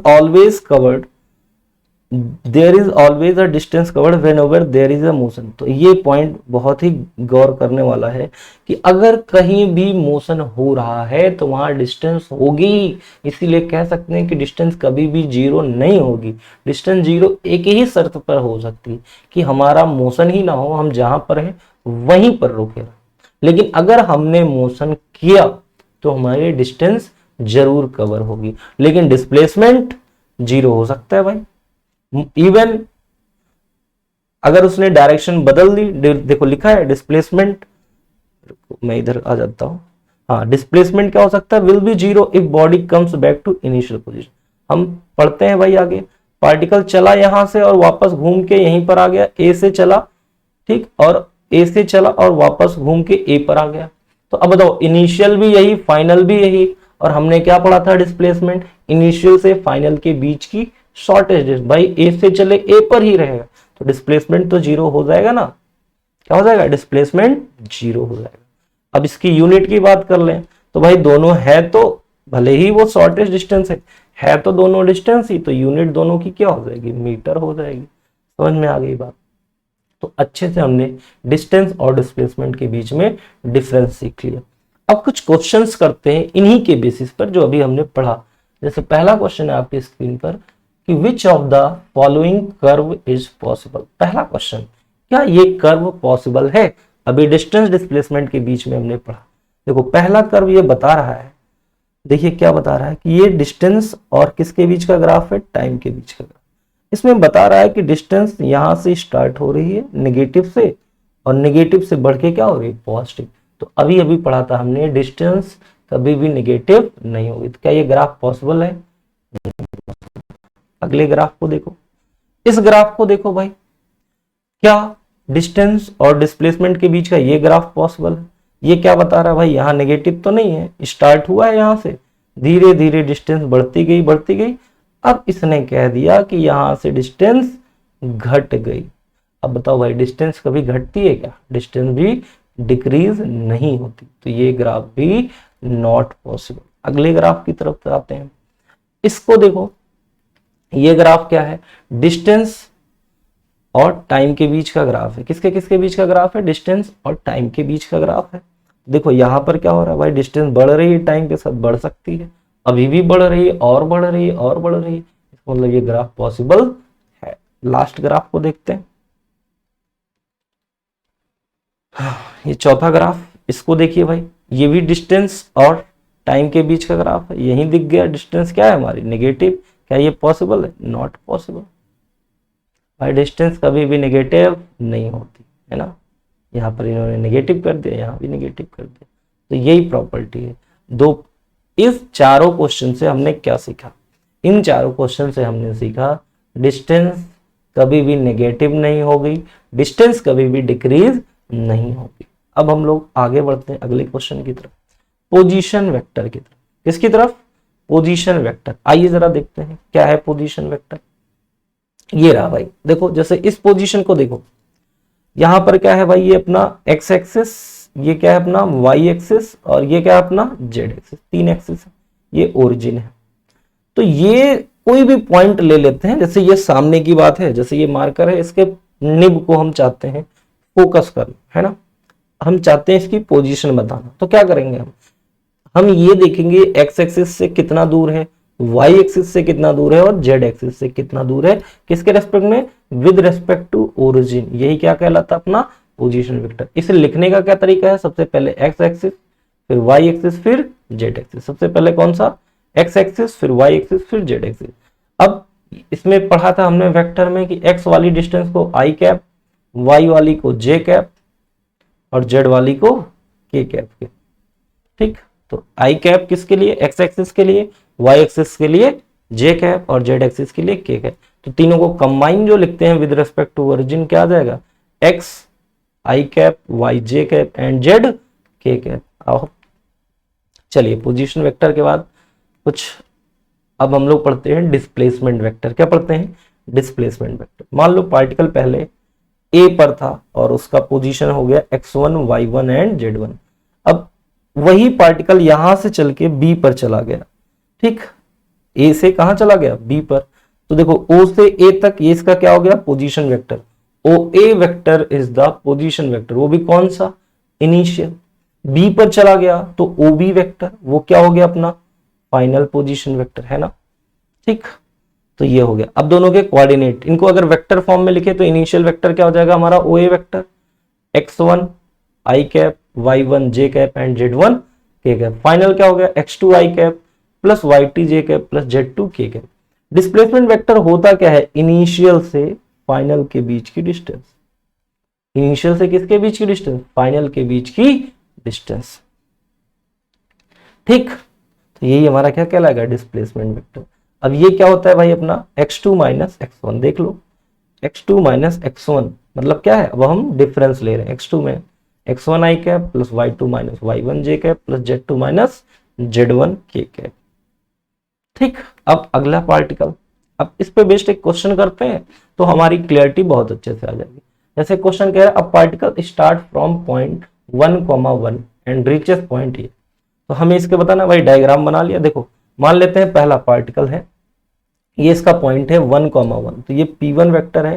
always a distance covered whenever there is a motion. तो ये पॉइंट बहुत ही गौर करने वाला है कि अगर कहीं भी मोशन हो रहा है तो वहां डिस्टेंस होगी। इसीलिए कह सकते हैं कि डिस्टेंस कभी भी जीरो नहीं होगी। डिस्टेंस जीरो एक ही शर्त पर हो सकती है कि हमारा मोशन ही ना हो, हम जहां पर हैं वहीं पर रुके। लेकिन अगर हमने मोशन किया तो हमारी डिस्टेंस जरूर कवर होगी। लेकिन डिस्प्लेसमेंट जीरो हो सकता है भाई। इवन अगर उसने डायरेक्शन बदल दी, देखो लिखा है डिस्प्लेसमेंट, मैं इधर आ जाता हूं। हाँ, डिस्प्लेसमेंट क्या हो सकता है? Will be zero if body comes back to initial position. हम पढ़ते हैं भाई आगे, पार्टिकल चला यहां से और वापस घूम के यहीं पर आ गया, ए से चला, ठीक, और ए से चला और वापस घूम के ए पर आ गया। तो अब बताओ, इनिशियल भी यही, फाइनल भी यही, और हमने क्या पढ़ा था? डिस्प्लेसमेंट इनिशियल से फाइनल के बीच की शॉर्टेस्ट डिस्टेंस। भाई ए से चले ए पर ही रहेगा, तो डिस्प्लेसमेंट तो जीरो हो जाएगा ना। क्या हो जाएगा? डिस्प्लेसमेंट जीरो हो जाएगा। अब इसकी यूनिट की बात कर लें तो भाई दोनों है, तो भले ही वो शॉर्टेस्ट डिस्टेंस है तो दोनों डिस्टेंस ही, तो यूनिट दोनों की क्या हो जाएगी? मीटर हो जाएगी। समझ में आ गई बात? तो अच्छे से हमने डिस्टेंस और डिस्प्लेसमेंट के बीच में डिफरेंस सीख लिया। अब कुछ क्वेश्चंस करते हैं इन्हीं के बेसिस पर जो अभी हमने पढ़ा। जैसे पहला क्वेश्चन है आपकी स्क्रीन पर कि which of the following curve is possible. पहला क्वेश्चन, क्या ये कर्व पॉसिबल है? अभी डिस्टेंस डिस्प्लेसमेंट के बीच में हमने पढ़ा। देखो पहला कर्व ये बता रहा है, देखिए क्या बता रहा है कि ये डिस्टेंस और किसके बीच का ग्राफ है? टाइम के बीच का ग्राफ। इसमें बता रहा है कि डिस्टेंस यहां से स्टार्ट हो रही है नेगेटिव से, और नेगेटिव से बढ़ के क्या हो रही है? पॉजिटिव। तो अभी अभी पढ़ा था हमने, डिस्टेंस कभी भी नेगेटिव नहीं होगी। तो क्या ये ग्राफ पॉसिबल है? अगले ग्राफ को देखो, इस ग्राफ को देखो भाई, क्या डिस्टेंस और डिस्प्लेसमेंट के बीच का ये ग्राफ पॉसिबल है? ये क्या बता रहा है भाई? यहां नेगेटिव तो नहीं है, स्टार्ट हुआ है यहां से, धीरे धीरे डिस्टेंस बढ़ती गई बढ़ती गई। अब इसने कह दिया कि यहां से डिस्टेंस घट गई। अब बताओ भाई, डिस्टेंस कभी घटती है क्या? डिस्टेंस भी डिक्रीज नहीं होती। तो ये ग्राफ भी नॉट पॉसिबल। अगले ग्राफ की तरफ आते हैं, इसको देखो, ये ग्राफ क्या है? डिस्टेंस और टाइम के बीच का ग्राफ है। किसके किसके बीच का ग्राफ है? डिस्टेंस और टाइम के बीच का ग्राफ है। देखो यहां पर क्या हो रहा है भाई? डिस्टेंस बढ़ रही है, टाइम के साथ बढ़ सकती है, अभी भी बढ़ रही है और बढ़ रही है और बढ़ रही है। मतलब ये ग्राफ पॉसिबल है। लास्ट ग्राफ को देखते हैं, ये चौथा ग्राफ, इसको देखिए भाई, ये भी डिस्टेंस और टाइम के बीच का ग्राफ है। यही दिख गया, डिस्टेंस क्या है हमारी? नेगेटिव। क्या ये पॉसिबल है? Not possible. भाई डिस्टेंस कभी भी नेगेटिव नहीं होती है ना। यहाँ पर इन्होंने नेगेटिव कर दिया, यहाँ भी नेगेटिव कर दिया, तो यही प्रॉपर्टी है। दो, इस चारों क्वेश्चन से हमने क्या सीखा? इन चारों क्वेश्चन से हमने सीखा डिस्टेंस कभी भी नेगेटिव नहीं होगी, डिस्टेंस कभी भी डिक्रीज नहीं होगी। अब हम लोग आगे बढ़ते हैं अगले क्वेश्चन की तरफ, पोजीशन वेक्टर की तरफ। किसकी तरफ? Position vector. आइए जरा देखते हैं क्या है पोजीशन वेक्टर। ये रहा भाई, देखो जैसे इस पोजीशन को देखो, यहां पर क्या है भाई? ये अपना एक्स एक्सिस, ये क्या है अपना वाई एक्सिस, और ये क्या है अपना जेड एक्सिस। तीन एक्सिस है, ये ओरिजिन है। तो ये कोई भी पॉइंट ले लेते हैं, जैसे ये सामने की बात है, जैसे ये मार्कर है, इसके निब को हम चाहते हैं फोकस करना, है ना। हम चाहते हैं इसकी पोजीशन बताना, तो क्या करेंगे हम ये देखेंगे एक्स एक्सिस से कितना दूर है, वाई एक्सिस से कितना दूर है, और जेड एक्सिस से कितना दूर है, किसके रेस्पेक्ट में? With respect to origin. यही क्या कहलाता है? अपना पोजीशन वेक्टर। इसे लिखने का क्या तरीका है? सबसे पहले एक्स एक्सिस, फिर वाई एक्सिस, फिर जेड एक्सिस। सबसे पहले कौन सा? एक्स एक्सिस, फिर वाई एक्सिस, फिर जेड एक्सिस। अब इसमें पढ़ा था हमने वेक्टर में कि एक्स वाली डिस्टेंस को आई कैप, वाई वाली को जे कैप, और जेड वाली को के कैप के। ठीक, तो आई कैप किसके लिए, एक्स एक्सिस के लिए, वाई एक्सिस के लिए जे कैप और जेड एक्सिस के लिए के कैप। तो तीनों को कंबाइन जो लिखते हैं विद रिस्पेक्ट टू ओरिजिन क्या आ जाएगा, x i cap, y j cap and z k cap. आओ चलिए पोजीशन वेक्टर के बाद कुछ अब हम लोग पढ़ते हैं डिस्प्लेसमेंट वेक्टर। क्या पढ़ते हैं, डिस्प्लेसमेंट वेक्टर। मान लो पार्टिकल पहले ए पर था और उसका पोजीशन हो गया x1 y1 एंड z1। अब वही पार्टिकल यहां से चल के बी पर चला गया। ठीक, ए से कहां चला गया, बी पर। तो देखो ओ से ए तक ये इसका क्या हो गया, position vector. O A vector is the position vector, वो भी कौन सा, इनिशियल। बी पर चला गया तो ओ बी वेक्टर, वो क्या हो गया अपना फाइनल पोजीशन वेक्टर, है ना। ठीक, तो ये हो गया। अब दोनों के कोऑर्डिनेट, इनको अगर वेक्टर फॉर्म में लिखे तो इनिशियल वेक्टर क्या हो जाएगा हमारा, O A vector, x1 i cap, y1 j cap and z1 k cap. Final क्या हो गया, x2 i cap plus y2 j cap plus z2 k cap. Displacement vector होता क्या है, इनिशियल से फाइनल के बीच की डिस्टेंस। इनिशियल से किसके बीच की डिस्टेंस, फाइनल के बीच की डिस्टेंस। ठीक, तो यही हमारा क्या कहलाएगा, डिस्प्लेसमेंट वेक्टर। अब ये क्या होता है भाई अपना x2 माइनस x1, देख लो x2 माइनस x1 मतलब क्या है, अब हम डिफरेंस ले रहे हैं। x2 में x1 i cap plus y2 minus y1 j cap plus z2 minus z1 k cap. ठीक, अब अगला पार्टिकल, अब इस पे बेस्ड एक क्वेश्चन करते हैं तो हमारी क्लियरिटी बहुत अच्छे से आ जाएगी। जैसे क्वेश्चन कह रहा है अब particle start from point 1,1 and reaches point A. तो हमें इसके बताना, भाई डायग्राम बना लिया। देखो मान लेते हैं पहला पार्टिकल है, ये इसका पॉइंट है 1,1, तो ये P1 वेक्टर है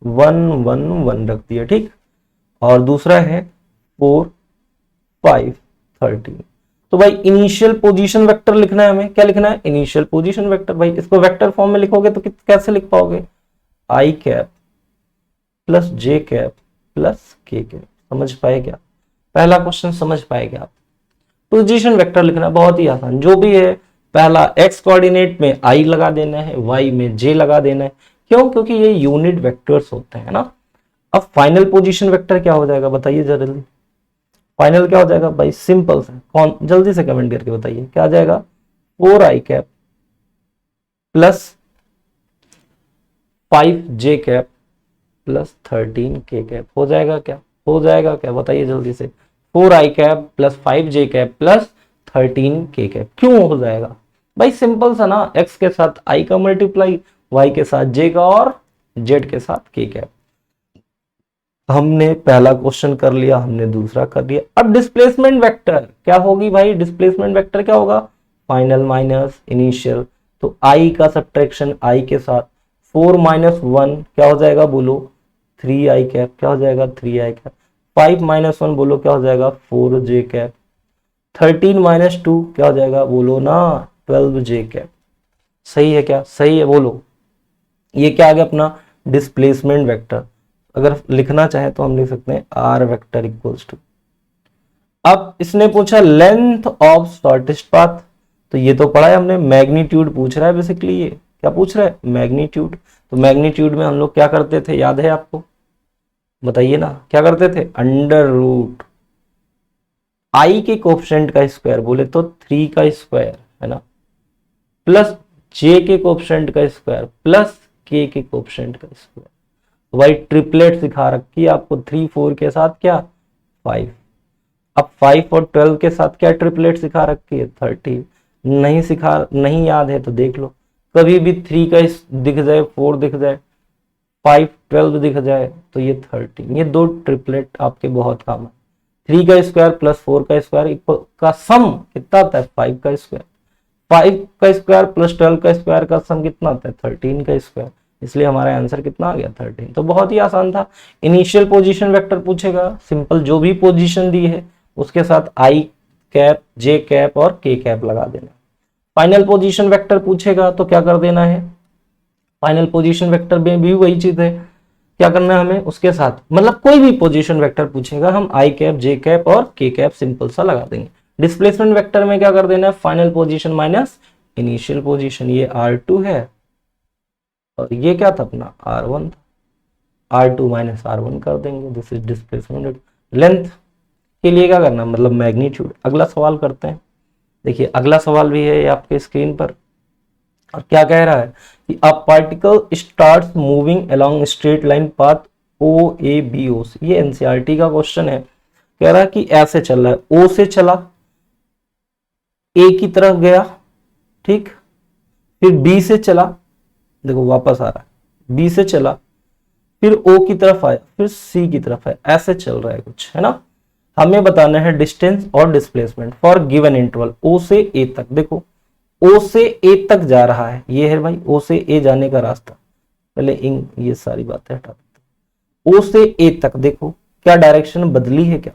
1 1 1 रख दिया। ठीक, और दूसरा है 4 5 13। तो भाई इनिशियल पोजीशन वेक्टर लिखना है हमें, क्या लिखना है, इनिशियल पोजीशन वेक्टर। भाई इसको वेक्टर फॉर्म में लिखोगे तो कैसे लिख पाओगे, आई कैप प्लस जे कैप प्लस के कैप। समझ पाए क्या, पहला क्वेश्चन समझ पाएगा आप। पोजीशन वेक्टर लिखना बहुत ही आसान, जो भी है पहला एक्स कोऑर्डिनेट में आई लगा देना है, वाई में जे लगा देना है। क्यों, क्योंकि ये यूनिट वेक्टर्स होते हैं ना। अब फाइनल पोजीशन वेक्टर क्या हो जाएगा बताइए जल्दी, फाइनल क्या हो जाएगा भाई, सिंपल सा, कौन जल्दी से कमेंट करके बताइए क्या आ जाएगा, 4 आई कैप प्लस 5 जे कैप प्लस 13 के कैप। हो जाएगा क्या, हो जाएगा क्या बताइए जल्दी से, 4 आई कैप प्लस 5 जे कैप प्लस 13 के कैप। क्यों हो जाएगा भाई, सिंपल सा ना, x के साथ i का मल्टीप्लाई, y के साथ j का और z के साथ k कैप। हमने पहला क्वेश्चन कर लिया, हमने दूसरा कर लिया। अब डिस्प्लेसमेंट वेक्टर क्या होगी भाई, डिस्प्लेसमेंट वेक्टर क्या होगा, फाइनल माइनस इनिशियल। तो i का सब्ट्रैक्शन i के साथ, 4 माइनस 1 क्या हो जाएगा बोलो, 3 आई कैप, क्या हो जाएगा 3 आई कैप। 5 माइनस 1 बोलो क्या हो जाएगा 4 जे कैप। 13 माइनस 2 क्या हो जाएगा बोलो ना 12 जे कैप। सही है क्या, सही है बोलो। ये क्या आ गया अपना डिस्प्लेसमेंट वेक्टर। अगर लिखना चाहे तो हम लिख सकते हैं आर वेक्टर इक्वल्स टू। अब इसने पूछा लेंथ ऑफ शॉर्टेस्ट पाथ, तो ये तो पढ़ा है हमने, मैग्नीट्यूड पूछ रहा है बेसिकली। ये क्या पूछ रहा है, मैग्नीट्यूड। तो मैग्नीट्यूड में हम लोग क्या करते थे, याद है आपको, बताइए ना क्या करते थे, अंडर रूट आई के कोएफिशिएंट का स्क्वायर बोले तो 3 का स्क्वायर है ना, प्लस जे के कोएफिशिएंट का स्क्वायर प्लस के कोएफिशिएंट का स्क्वायर। तो भाई ट्रिपलेट सिखा रखी है आपको, 3 4 के साथ क्या 5। अब 5 और 12 के साथ क्या ट्रिपलेट सिखा रखी है 30। नहीं सिखा, नहीं याद है तो देख लो, कभी भी 3 का दिख जाए, 4 दिख जाए, 5 12 दिख जाए तो ये 13। ये दो ट्रिपलेट आपके बहुत काम है। 3 का स्क्वायर प्लस 4 का स्क्वायर का सम कितना आता है 5 का स्क्वायर। 5 का स्क्वायर प्लस 12 का स्क्वायर का सम कितना आता है 13 का स्क्वायर। इसलिए हमारा आंसर कितना आ गया 13। तो बहुत ही आसान था। इनिशियल पोजीशन वेक्टर पूछेगा, सिंपल जो भी पोजीशन दी है उसके साथ आई कैप जे कैप और के कैप लगा देना। फाइनल पोजीशन वेक्टर पूछेगा तो क्या कर देना है, फाइनल पोजीशन वेक्टर में भी वही चीज है, क्या करना है हमें उसके साथ, मतलब कोई भी पोजीशन वेक्टर पूछेगा हम आई कैप जे कैप और के कैप सिंपल सा लगा देंगे। डिस्प्लेसमेंट वेक्टर में क्या कर देना है, final position minus initial position. ये R2 है और ये क्या था अपना R1 था, R2 माइनस R1 कर देंगे। This is displacement. लेंथ के लिए क्या करना है, मतलब मैग्नीट्यूड। अगला सवाल करते हैं। देखिए अगला सवाल भी है ये आपके स्क्रीन पर, और क्या कह रहा है कि a particle starts moving along straight line path O A B O C. ये एनसीईआरटी का क्वेश्चन है। कह रहा है कि ऐसे चल रहा है, ओ से चला, ए की तरफ गया, ठीक, फिर बी से चला, देखो वापस आ रहा है, बी से चला, फिर ओ की तरफ आया, फिर सी की तरफ आया, ऐसे चल रहा है कुछ, है ना। हमें बताना है डिस्टेंस और डिस्प्लेसमेंट फॉर गिवन इंटरवल ओ से ए तक। देखो ओ से ए तक जा रहा है, ये है भाई ओ से ए जाने का रास्ता। पहले ये सारी बातें हटा देते हैं। ओ से ए तक देखो क्या डायरेक्शन बदली है, क्या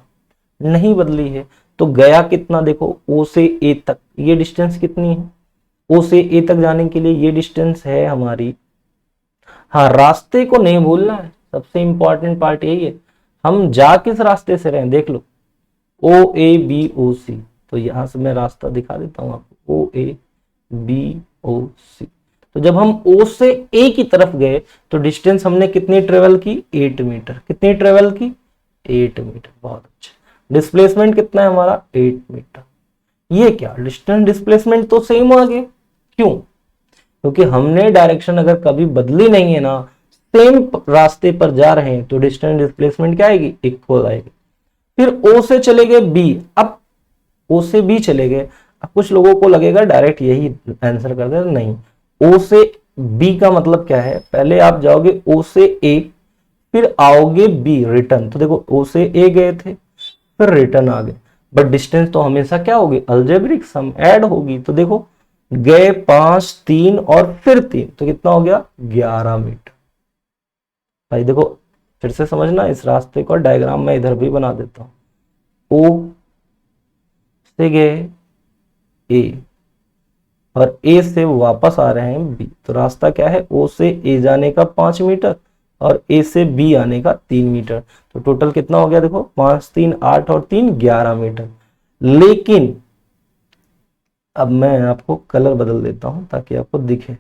नहीं बदली है। तो गया कितना, देखो ओ से ए तक ये डिस्टेंस कितनी है, ओ से ए तक जाने के लिए ये डिस्टेंस है हमारी, हाँ रास्ते को नहीं भूलना है, सबसे इंपॉर्टेंट पार्ट यही है, हम जा किस रास्ते से रहे हैं। देख लो ओ ए बी ओ सी, तो यहां से मैं रास्ता दिखा देता हूं आपको, ओ ए बी ओ सी। तो जब हम ओ से ए की तरफ गए तो डिस्टेंस हमने कितनी ट्रेवल की, 8 मीटर। कितनी ट्रेवल की, 8 मीटर। बहुत अच्छा। डिस्प्लेसमेंट कितना है हमारा, 8 मीटर। ये क्या डिस्टेंस डिस्प्लेसमेंट तो सेम आ गए, क्यों, क्योंकि हमने डायरेक्शन अगर कभी बदली नहीं है ना, सेम रास्ते पर जा रहे हैं, तो डिस्टेंस डिस्प्लेसमेंट क्या आएगी, इक्वल आएगी। फिर ओ से चले गए बी, अब ओ से बी चले गए। अब कुछ लोगों को लगेगा डायरेक्ट यही आंसर कर दे, नहीं, ओ से बी का मतलब क्या है, पहले आप जाओगे ओ से ए, फिर आओगे बी रिटर्न। तो देखो ओ से ए गए थे, फिर रिटर्न आ गए, बट डिस्टेंस तो हमेशा क्या होगी, अलजेब्रिक सम ऐड होगी। तो देखो गए 5, 3 और फिर 3, तो कितना हो गया, 11 मीटर। भाई देखो फिर से समझना, इस रास्ते का डायग्राम मैं इधर भी बना देता हूं। ओ से गए ए और ए से वापस आ रहे हैं बी, तो रास्ता क्या है, ओ से ए जाने का 5 मीटर और ए से बी आने का 3 मीटर। तो टोटल कितना हो गया, देखो 5, 3, 8 और 3, 11 मीटर। लेकिन अब मैं आपको कलर बदल देता हूं ताकि आपको दिखे।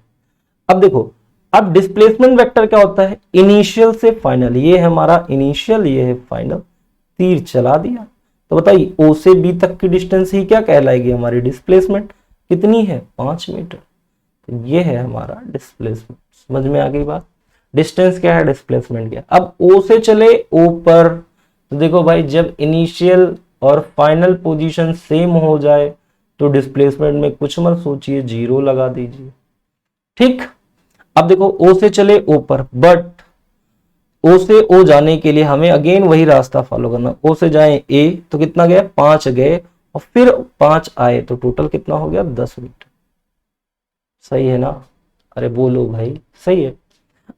अब देखो, अब डिस्प्लेसमेंट वेक्टर क्या होता है, इनिशियल से फाइनल। ये है हमारा इनिशियल, ये है फाइनल। तीर चला दिया, तो बताइए ओ से बी तक की डिस्टेंस ही क्या कहलाएगी, हमारी डिस्प्लेसमेंट कितनी है, 5 मीटर। तो ये है हमारा डिस्प्लेसमेंट। समझ में आ गई बात, डिस्टेंस क्या है, डिस्प्लेसमेंट क्या। अब ओ से चले ओ पर, तो देखो भाई जब इनिशियल और फाइनल पोजीशन सेम हो जाए तो डिस्प्लेसमेंट में कुछ मत सोचिए, 0 लगा दीजिए, ठीक। अब देखो ओ से चले ओ पर, बट ओ से ओ जाने के लिए हमें अगेन वही रास्ता फॉलो करना। ओ से जाए ए तो कितना गया, 5 गए और फिर 5 आए, तो टोटल कितना हो गया, 10 मीटर। सही है ना, अरे बोलो भाई, सही है।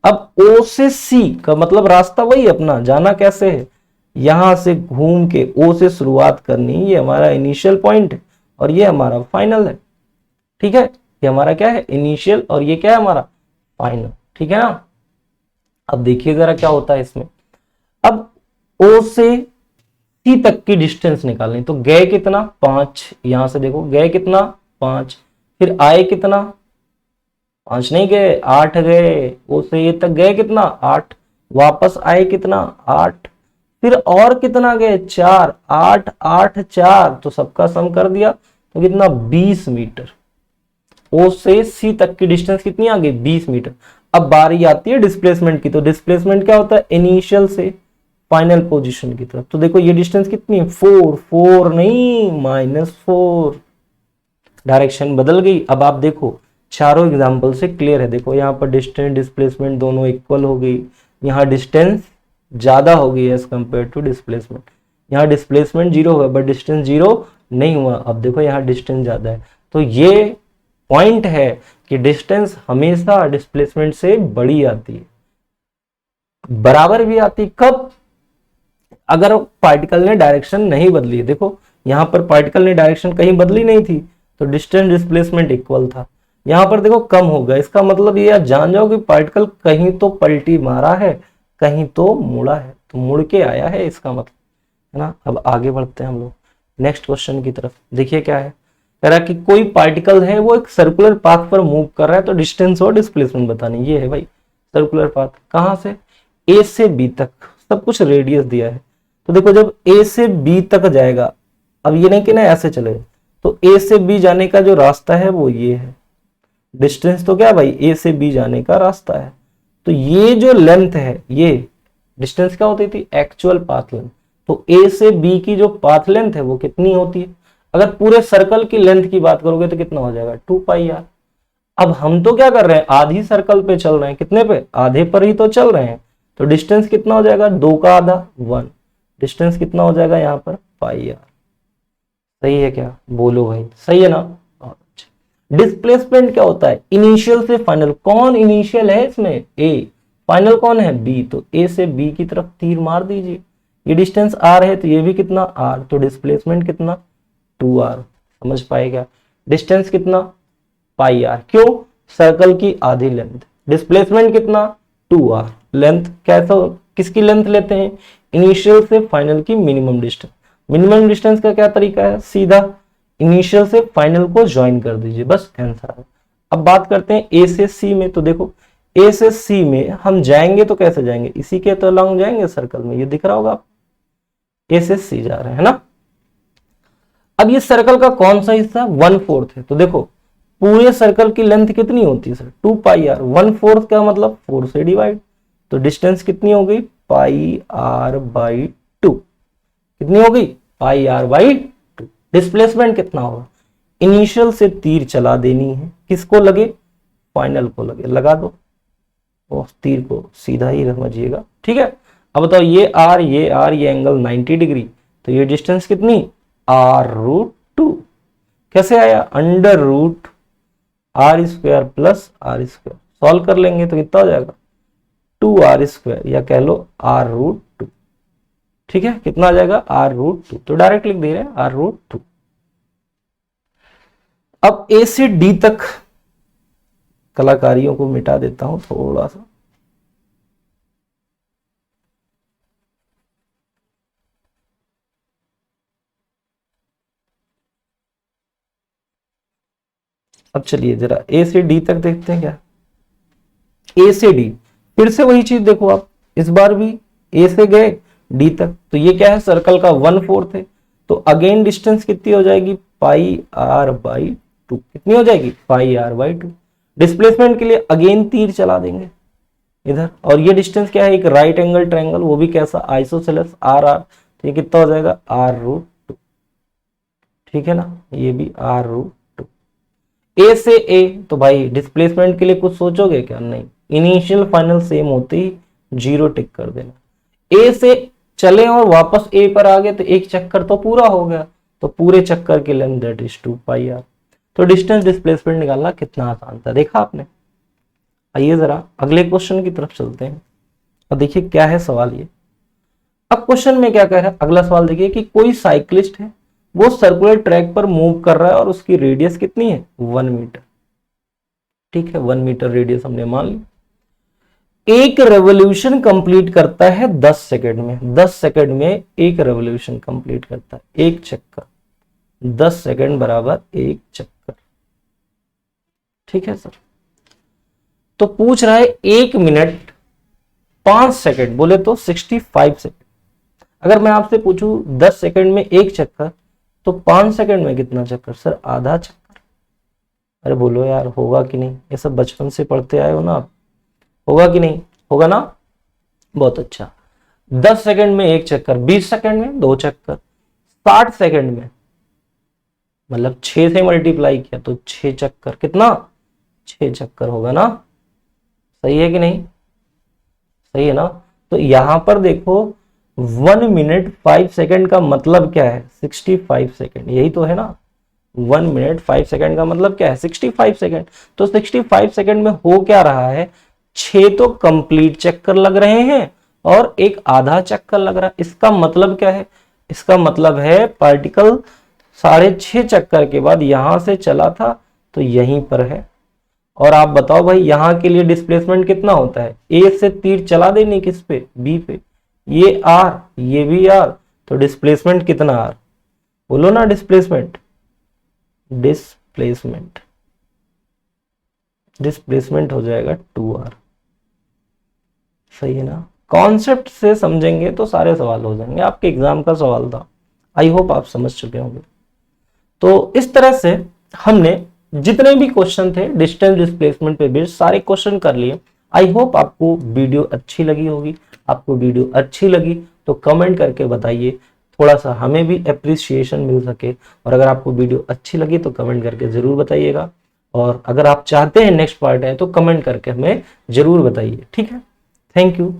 अब ओ से सी का मतलब रास्ता वही अपना, जाना कैसे है, यहां से घूम के ओ से शुरुआत करनी, ये हमारा इनिशियल पॉइंट है और ये हमारा फाइनल है, ठीक है। ये हमारा क्या है, इनिशियल, और ये क्या है हमारा फाइनल, ठीक है ना। अब देखिए जरा क्या होता है इसमें। अब ओ से सी तक की डिस्टेंस निकालनी, तो गए कितना, 5, यहां से देखो गए कितना, 5, फिर आए कितना, 5 नहीं गए, 8 गए। ओ से ए तक गए कितना, 8, वापस आए कितना, 8, फिर और कितना गए, 4, 8, 8, 4, तो सबका सम कर दिया तो कितना, 20 मीटर। ओ से सी तक की डिस्टेंस कितनी आ गई, 20 मीटर। अब बारी आती है डिस्प्लेसमेंट की, तो डिस्प्लेसमेंट क्या होता है, इनिशियल से फाइनल पोजीशन की तरफ। तो देखो ये डिस्टेंस कितनी है, 4, 4 नहीं, -4, डायरेक्शन बदल गई। अब आप देखो चारों एग्जाम्पल से क्लियर है, देखो यहाँ पर डिस्टेंस डिस्प्लेसमेंट दोनों इक्वल हो गई, यहाँ डिस्टेंस ज्यादा हो गई एज कंपेयर टू डिस्प्लेसमेंट, यहाँ डिस्प्लेसमेंट 0 हुआ बट डिस्टेंस 0 नहीं हुआ। अब देखो यहाँ डिस्टेंस ज्यादा है, तो ये पॉइंट है कि डिस्टेंस हमेशा डिस्प्लेसमेंट से बड़ी आती है, बराबर भी आती कब, अगर पार्टिकल ने डायरेक्शन नहीं बदली है। देखो यहां पर पार्टिकल ने डायरेक्शन कहीं बदली नहीं थी तो डिस्टेंस डिस्प्लेसमेंट इक्वल था, यहां पर देखो कम हो गया। इसका मतलब ये जान जाओ कि पार्टिकल कहीं तो पलटी मारा है, कहीं तो मुड़ा है, तो मुड़ के आया है इसका मतलब, है ना। अब आगे बढ़ते हैं हम लोग नेक्स्ट क्वेश्चन की तरफ। देखिए क्या है, कह रहा है कि कोई पार्टिकल है वो एक सर्कुलर पाथ पर मूव कर रहा है, तो डिस्टेंस और डिस्प्लेसमेंट बतानी। ये है भाई सर्कुलर पाथ, कहां से, ए से बी तक, सब कुछ रेडियस दिया है। तो देखो जब ए से बी तक जाएगा, अब ये नहीं कि ना ऐसे चले, तो ए से बी जाने का जो रास्ता है वो ये है, डिस्टेंस तो क्या भाई ए से बी जाने का रास्ता है। तो ये जो लेंथ है, ये डिस्टेंस क्या होती थी, एक्चुअल पाथ लेंथ। तो ए से बी की जो पाथ लेंथ है वो कितनी होती है, अगर पूरे सर्कल की लेंथ की बात करोगे तो कितना हो जाएगा, 2πr। अब हम तो क्या कर रहे हैं, आधी सर्कल पे चल रहे हैं, कितने पे, आधे पर ही तो चल रहे हैं। तो डिस्टेंस कितना हो जाएगा, 2 का आधा 1, डिस्टेंस कितना हो जाएगा यहाँ पर πr। सही है क्या, बोलो भाई, सही है ना। डिस्प्लेसमेंट क्या होता है, इनिशियल से फाइनल, कौन इनिशियल है इसमें, ए, फाइनल कौन है, बी। तो ए से बी की तरफ तीर मार दीजिए, ये डिस्टेंस आर है तो ये भी कितना आर, तो डिस्प्लेसमेंट कितना 2r। समझ पाएगा, डिस्टेंस कितना πr, क्यों, सर्कल की आधी लेंथ, डिस्प्लेसमेंट कितना 2r, लेंथ कैसा, किसकी लेंथ लेते हैं, इनिशियल से फाइनल की मिनिमम डिस्टेंस। मिनिमम डिस्टेंस का क्या तरीका है, सीधा इनिशियल से फाइनल को ज्वाइन कर दीजिए, बस आंसर है। अब बात करते हैं ए से सी में, तो देखो ए से सी में हम जाएंगे तो कैसे जाएंगे, इसी के तो अलॉन्ग जाएंगे सर्कल में, ये दिख रहा होगा आप, ए से सी जा रहे हैं ना। अब ये सर्कल का कौन सा हिस्सा 1/4 है, तो देखो पूरे सर्कल की लेंथ कितनी होती है सर, 2πr, 1/4 का मतलब 4 से डिवाइड, तो डिस्टेंस कितनी हो गई πr/2, कितनी हो गई πr/2। डिस्प्लेसमेंट कितना होगा, इनिशियल से तीर चला देनी है, किसको लगे, फाइनल को लगे, लगा दो उस तीर को, सीधा ही समझिएगा, ठीक है। अब बताओ ये आर, ये एंगल 90 डिग्री, तो ये डिस्टेंस कितनी r√2, कैसे आया, √r² प्लस r², सॉल्व कर लेंगे तो कितना हो जाएगा 2r², या कह लो r√2, ठीक है, कितना आ जाएगा r√2, तो डायरेक्ट लिख दे रहे हैं r√2। अब ए से डी तक कलाकारियों को मिटा देता हूं थोड़ा सा, अब चलिए जरा ए से डी तक देखते हैं क्या, ए से डी, फिर से वही चीज देखो आप, इस बार भी ए से गए डी तक, तो ये क्या है, सर्कल का 1/4 है, तो अगेन डिस्टेंस कितनी हो जाएगी πr/2, कितनी हो जाएगी πr/2। डिस्प्लेसमेंट के लिए अगेन तीर चला देंगे इधर, और ये डिस्टेंस क्या है, एक राइट एंगल ट्रायंगल, वो भी कैसा, आइसोसेलेस RR, तो ये कितना हो जाएगा r√2, ठीक है ना, ये भी r√2। ए से ए, तो भाई डिस्प्लेसमेंट के लिए कुछ सोचोगे क्या, नहीं, इनिशियल फाइनल सेम होते ही 0 टिक कर देना। ए से चले और वापस ए पर आ गए तो एक चक्कर तो पूरा हो गया, तो पूरे चक्कर की लेंथ दैट इज 2πr। तो डिस्टेंस डिस्प्लेसमेंट निकालना कितना आसान था, देखा आपने। आइए जरा अगले क्वेश्चन की तरफ चलते हैं, और देखिए क्या है सवाल ये। अब क्वेश्चन में क्या कह रहा है, अगला सवाल देखिए कि कोई साइक्लिस्ट है, वो सर्कुलर ट्रैक पर मूव कर रहा है और उसकी रेडियस कितनी है 1 मीटर, ठीक है, 1 मीटर रेडियस हमने मान ली। एक रेवोल्यूशन कंप्लीट करता है 10 सेकंड में, 10 सेकंड में एक रेवोल्यूशन कंप्लीट करता है, एक चक्कर, 10 सेकंड बराबर एक चक्कर, ठीक है सर। तो पूछ रहा है 1 मिनट 5 सेकंड, बोले तो 65 सेकंड। अगर मैं आपसे पूछूं 10 सेकंड में एक चक्कर, तो 5 सेकंड में कितना चक्कर, सर आधा चक्कर। अरे बोलो यार होगा कि नहीं, ये सब बचपन से पढ़ते आए हो ना आप, होगा कि नहीं, होगा ना, बहुत अच्छा। 10 सेकंड में एक चक्कर, 20 सेकंड में 2 चक्कर, 60 सेकंड में मतलब 6 से मल्टीप्लाई किया तो 6 चक्कर, कितना 6 चक्कर होगा ना, सही है कि नहीं, सही है ना। तो यहां पर देखो 1 मिनट 5 सेकंड का मतलब क्या है 65 सेकंड, यही तो है ना, 1 मिनट 5 सेकंड का मतलब क्या है 65 सेकंड। तो 65 सेकंड में हो क्या रहा है, 6 तो कंप्लीट चक्कर लग रहे हैं और एक आधा चक्कर लग रहा है। इसका मतलब क्या है, इसका मतलब है पार्टिकल 6.5 चक्कर के बाद यहां से चला था तो यहीं पर है। और आप बताओ भाई यहां के लिए डिस्प्लेसमेंट कितना होता है, ए से तीर चला देने किस पे, बी पे, ये आर ये भी आर, तो डिस्प्लेसमेंट कितना आर, बोलो ना, डिस्प्लेसमेंट डिस्प्लेसमेंट डिस्प्लेसमेंट हो जाएगा 2r, सही है ना। कॉन्सेप्ट से समझेंगे तो सारे सवाल हो जाएंगे। आपके एग्जाम का सवाल था, आई होप आप समझ चुके होंगे। तो इस तरह से हमने जितने भी क्वेश्चन थे डिस्टेंस डिस्प्लेसमेंट पे बेस्ड सारे क्वेश्चन कर लिए। आई होप आपको वीडियो अच्छी लगी होगी। आपको वीडियो अच्छी लगी तो कमेंट करके बताइए, थोड़ा सा हमें भी अप्रिसिएशन मिल सके। और अगर आपको वीडियो अच्छी लगी तो कमेंट करके जरूर बताइएगा। और अगर आप चाहते हैं नेक्स्ट पार्ट है तो कमेंट करके हमें जरूर बताइए, ठीक है। Thank you.